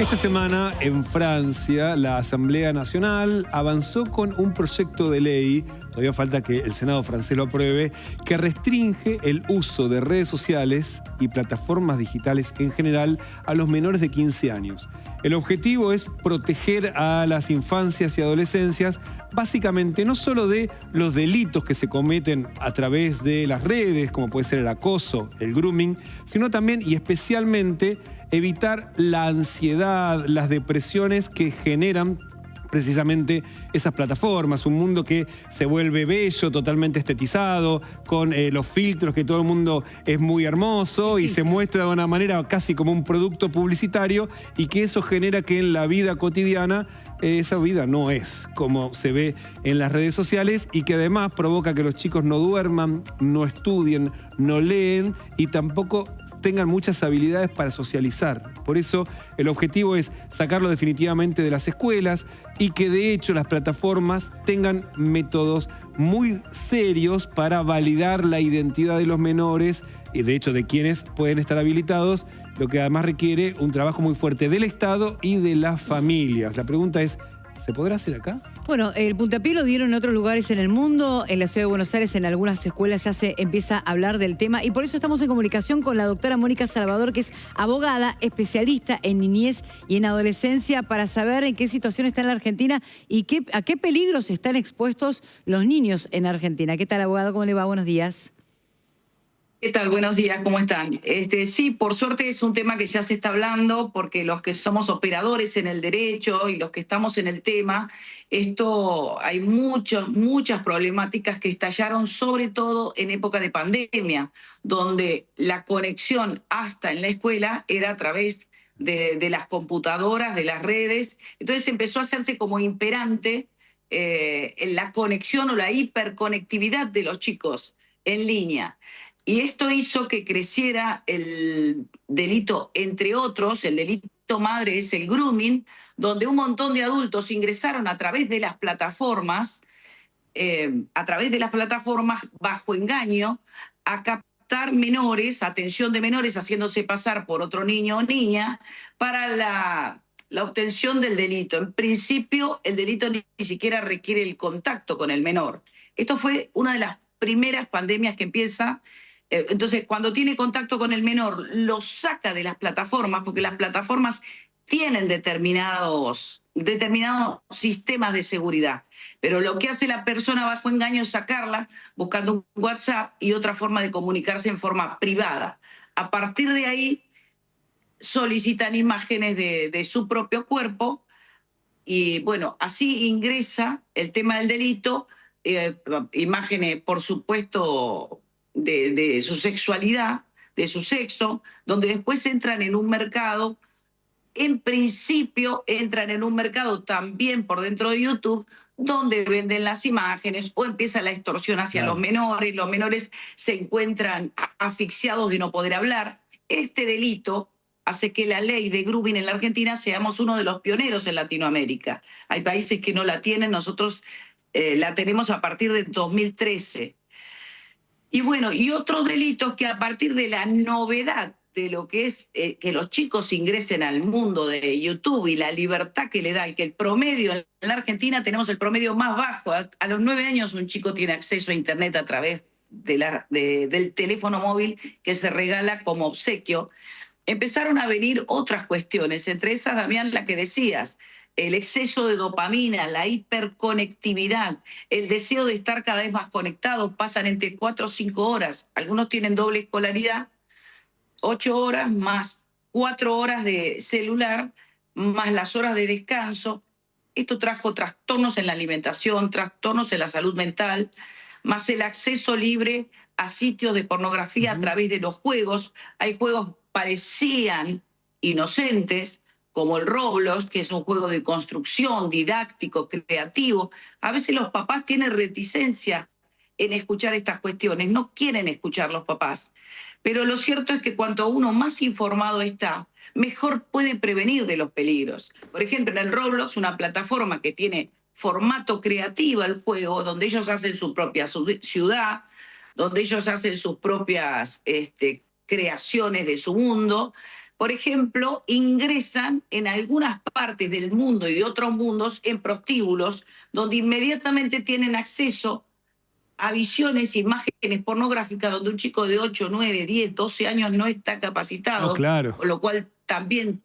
Esta semana en Francia, la Asamblea Nacional avanzó con un proyecto de ley, todavía falta que el Senado francés lo apruebe, que restringe el uso de redes sociales y plataformas digitales en general a los menores de 15 años. El objetivo es proteger a las infancias y adolescencias, básicamente no solo de los delitos que se cometen a través de las redes, como puede ser el acoso, el grooming, sino también y especialmente evitar la ansiedad, las depresiones que generan precisamente esas plataformas, un mundo que se vuelve bello, totalmente estetizado, con los filtros, que todo el mundo es muy hermoso y se muestra de una manera casi como un producto publicitario, y que eso genera que en la vida cotidiana esa vida no es como se ve en las redes sociales, y que además provoca que los chicos no duerman, no estudien, no leen y tampoco tengan muchas habilidades para socializar. Por eso el objetivo es sacarlo definitivamente de las escuelas y que de hecho las plataformas tengan métodos muy serios para validar la identidad de los menores y de hecho de quienes pueden estar habilitados, lo que además requiere un trabajo muy fuerte del Estado y de las familias. La pregunta es, ¿se podrá hacer acá? Bueno, el puntapié lo dieron en otros lugares en el mundo. En la ciudad de Buenos Aires, en algunas escuelas ya se empieza a hablar del tema, y por eso estamos en comunicación con la doctora Mónica Salvador, que es abogada, especialista en niñez y en adolescencia, para saber en qué situación está en la Argentina y a qué peligros están expuestos los niños en Argentina. ¿Qué tal, abogada? ¿Cómo le va? Buenos días. ¿Qué tal? Buenos días, ¿cómo están? Sí, por suerte es un tema que ya se está hablando, porque los que somos operadores en el derecho y los que estamos en el tema, hay muchas problemáticas que estallaron, sobre todo en época de pandemia, donde la conexión hasta en la escuela era a través de las computadoras, de las redes. Entonces empezó a hacerse como imperante en la conexión o la hiperconectividad de los chicos en línea. Y esto hizo que creciera el delito, entre otros, el delito madre es el grooming, donde un montón de adultos ingresaron a través de las plataformas bajo engaño a captar menores, atención de menores, haciéndose pasar por otro niño o niña para la obtención del delito. En principio, el delito ni siquiera requiere el contacto con el menor. Esto fue una de las primeras pandemias que empieza. Entonces, cuando tiene contacto con el menor, lo saca de las plataformas, porque las plataformas tienen determinados sistemas de seguridad. Pero lo que hace la persona bajo engaño es sacarla buscando un WhatsApp y otra forma de comunicarse en forma privada. A partir de ahí, solicitan imágenes de su propio cuerpo y, bueno, así ingresa el tema del delito, imágenes, por supuesto, de su sexualidad, de su sexo, donde después entran en un mercado. En principio entran en un mercado también por dentro de YouTube, donde venden las imágenes o empieza la extorsión hacia los menores se encuentran asfixiados de no poder hablar. Este delito hace que la ley de grooming en la Argentina seamos uno de los pioneros en Latinoamérica. Hay países que no la tienen, nosotros la tenemos a partir de 2013. Y bueno, y otros delitos que a partir de la novedad de lo que es que los chicos ingresen al mundo de YouTube y la libertad que le da, que el promedio en la Argentina tenemos el promedio más bajo. A los 9 años un chico tiene acceso a internet a través del teléfono móvil que se regala como obsequio. Empezaron a venir otras cuestiones, entre esas, Damián, la que decías, el exceso de dopamina, la hiperconectividad, el deseo de estar cada vez más conectados. Pasan entre 4 o 5 horas. Algunos tienen doble escolaridad, 8 horas más 4 horas de celular, más las horas de descanso. Esto trajo trastornos en la alimentación, trastornos en la salud mental, más el acceso libre a sitios de pornografía a través de los juegos. Hay juegos parecían inocentes, como el Roblox, que es un juego de construcción, didáctico, creativo. A veces los papás tienen reticencia en escuchar estas cuestiones, no quieren escuchar los papás. Pero lo cierto es que cuanto uno más informado está, mejor puede prevenir de los peligros. Por ejemplo, en el Roblox, una plataforma que tiene formato creativo el juego, donde ellos hacen su propia ciudad, donde ellos hacen sus propias creaciones de su mundo, por ejemplo, ingresan en algunas partes del mundo y de otros mundos en prostíbulos, donde inmediatamente tienen acceso a visiones, imágenes pornográficas, donde un chico de 8, 9, 10, 12 años no está capacitado, No, claro. con lo cual también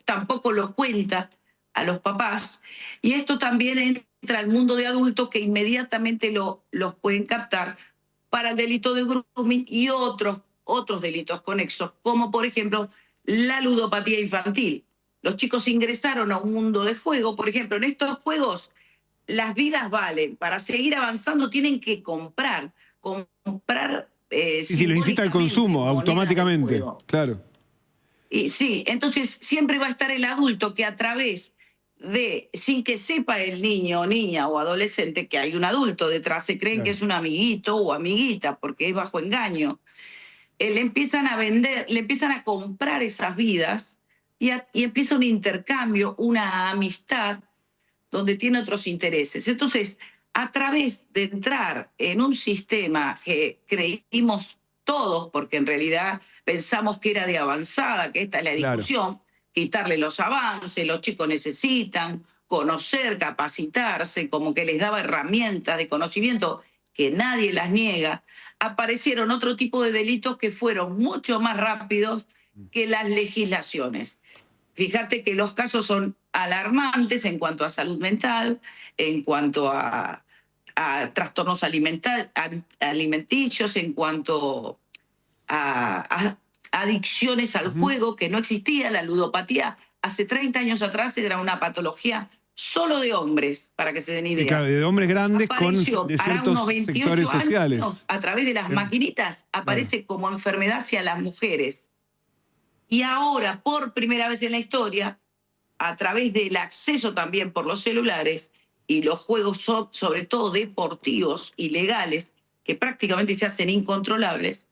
tampoco lo cuenta a los papás. Y esto también entra al mundo de adultos, que inmediatamente los pueden captar para el delito de grooming y otros delitos conexos, como por ejemplo la ludopatía infantil. Los chicos ingresaron a un mundo de juego, por ejemplo, en estos juegos las vidas valen. Para seguir avanzando tienen que comprar. Y si los incita al consumo, automáticamente. Claro. Y sí, entonces siempre va a estar el adulto que a través de, sin que sepa el niño, niña o adolescente que hay un adulto detrás, se creen que es un amiguito o amiguita porque es bajo engaño, le empiezan a vender, le empiezan a comprar esas vidas y empieza un intercambio, una amistad donde tiene otros intereses. Entonces, a través de entrar en un sistema que creímos todos, porque en realidad pensamos que era de avanzada, que esta es la discusión, quitarle los avances, los chicos necesitan conocer, capacitarse, como que les daba herramientas de conocimiento que nadie las niega, aparecieron otro tipo de delitos que fueron mucho más rápidos que las legislaciones. Fíjate que los casos son alarmantes en cuanto a salud mental, en cuanto a trastornos alimenticios, en cuanto a adicciones al juego, que no existía. La ludopatía hace 30 años atrás era una patología solo de hombres, para que se den idea. Claro, de hombres grandes apareció, de ciertos unos 28 sectores sociales. Años, a través de las maquinitas, aparece como enfermedad hacia las mujeres. Y ahora, por primera vez en la historia, a través del acceso también por los celulares y los juegos, sobre todo deportivos y legales, que prácticamente se hacen incontrolables,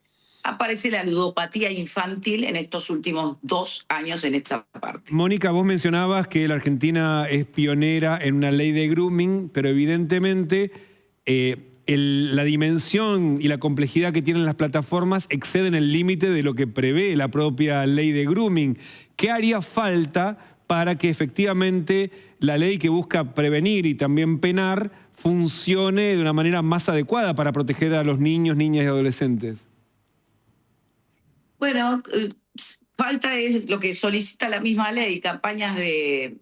aparece la ludopatía infantil en estos últimos 2 años en esta parte. Mónica, vos mencionabas que la Argentina es pionera en una ley de grooming, pero evidentemente la dimensión y la complejidad que tienen las plataformas exceden el límite de lo que prevé la propia ley de grooming. ¿Qué haría falta para que efectivamente la ley que busca prevenir y también penar funcione de una manera más adecuada para proteger a los niños, niñas y adolescentes? Bueno, falta es lo que solicita la misma ley, campañas de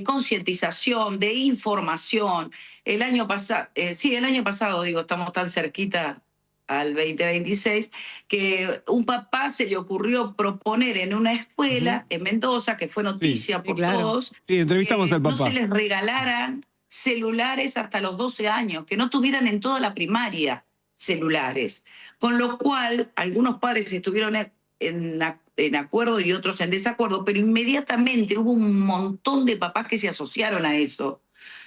concientización, de información. El año pasado, digo, estamos tan cerquita al 2026, que un papá se le ocurrió proponer en una escuela en Mendoza, que fue noticia por todos, sí, entrevistamos al papá, no se les regalaran celulares hasta los 12 años, que no tuvieran en toda la primaria celulares. Con lo cual, algunos padres estuvieron en acuerdo y otros en desacuerdo, pero inmediatamente hubo un montón de papás que se asociaron a eso.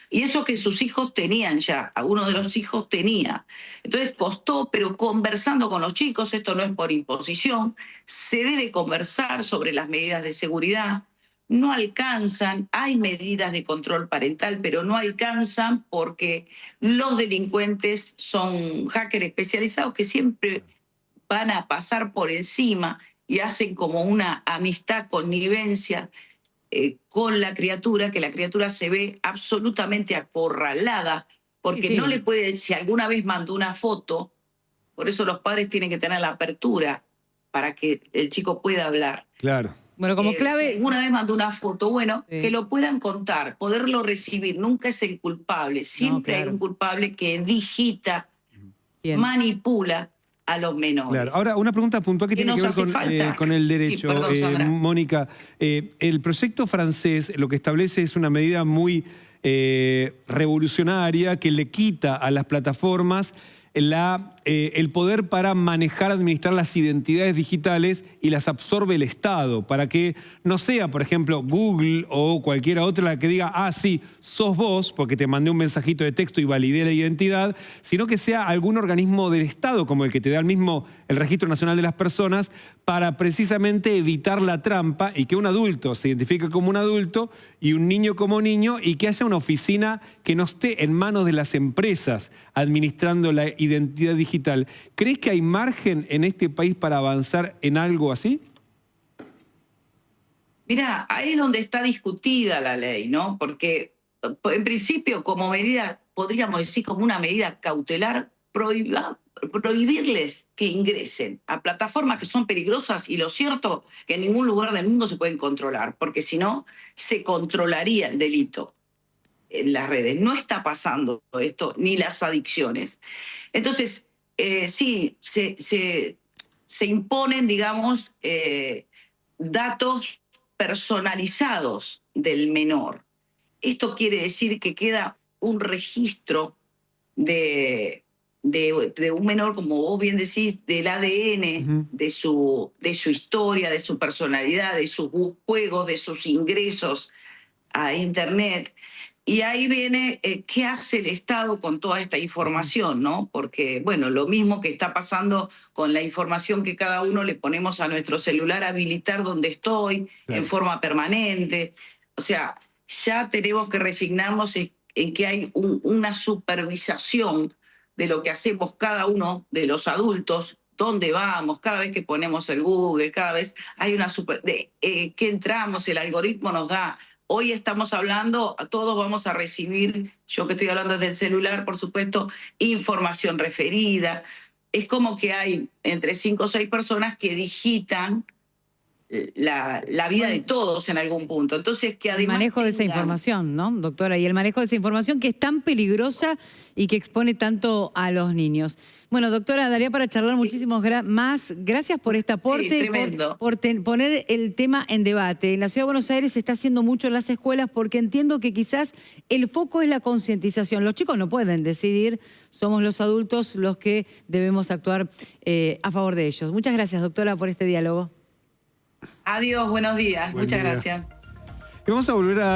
Y eso que sus hijos tenían ya, alguno de los hijos tenía. Entonces costó, pero conversando con los chicos, esto no es por imposición, se debe conversar sobre las medidas de seguridad. No alcanzan, hay medidas de control parental, pero no alcanzan porque los delincuentes son hackers especializados que siempre van a pasar por encima y hacen como una amistad, connivencia con la criatura, que la criatura se ve absolutamente acorralada, porque no le puede, si alguna vez mandó una foto, por eso los padres tienen que tener la apertura para que el chico pueda hablar. Claro. Bueno, como clave... Si alguna vez mandó una foto, bueno, que lo puedan contar, poderlo recibir. Nunca es el culpable, siempre hay un culpable que digita, manipula a los menores. Claro. Ahora, una pregunta puntual que tiene que ver con el derecho, Mónica. El proyecto francés lo que establece es una medida muy revolucionaria que le quita a las plataformas el poder para manejar, administrar las identidades digitales y las absorbe el Estado, para que no sea, por ejemplo, Google o cualquiera otra la que diga, ah, sí, sos vos, porque te mandé un mensajito de texto y validé la identidad, sino que sea algún organismo del Estado, como el que te da el Registro Nacional de las Personas, para precisamente evitar la trampa y que un adulto se identifique como un adulto y un niño como niño, y que haya una oficina que no esté en manos de las empresas administrando la identidad digital. ¿Crees que hay margen en este país para avanzar en algo así? Mira, ahí es donde está discutida la ley, ¿no? Porque en principio, como medida, podríamos decir como una medida cautelar, prohibirles que ingresen a plataformas que son peligrosas, y lo cierto que en ningún lugar del mundo se pueden controlar, porque si no, se controlaría el delito en las redes. No está pasando esto, ni las adicciones. Entonces, sí, se imponen, digamos, datos personalizados del menor. Esto quiere decir que queda un registro de un menor, como vos bien decís, del ADN, de su historia, de su personalidad, de sus juegos, de sus ingresos a Internet. Y ahí viene qué hace el Estado con toda esta información, ¿no? Porque, bueno, lo mismo que está pasando con la información que cada uno le ponemos a nuestro celular, habilitar donde estoy, en forma permanente. O sea, ya tenemos que resignarnos en que hay una supervisación de lo que hacemos cada uno de los adultos, dónde vamos, cada vez que ponemos el Google, cada vez hay una que entramos, el algoritmo nos da. Hoy estamos hablando, todos vamos a recibir, yo que estoy hablando desde el celular, por supuesto, información referida. Es como que hay entre 5 o 6 personas que digitan la vida de todos en algún punto. Entonces, que además el manejo de esa información, ¿no, doctora? Y el manejo de esa información que es tan peligrosa y que expone tanto a los niños. Bueno, doctora, daría para charlar muchísimos más. Gracias por este aporte, tremendo. por poner el tema en debate. En la Ciudad de Buenos Aires se está haciendo mucho en las escuelas porque entiendo que quizás el foco es la concientización. Los chicos no pueden decidir, somos los adultos los que debemos actuar a favor de ellos. Muchas gracias, doctora, por este diálogo. Adiós, buenos días. Muchas gracias. Y vamos a volver a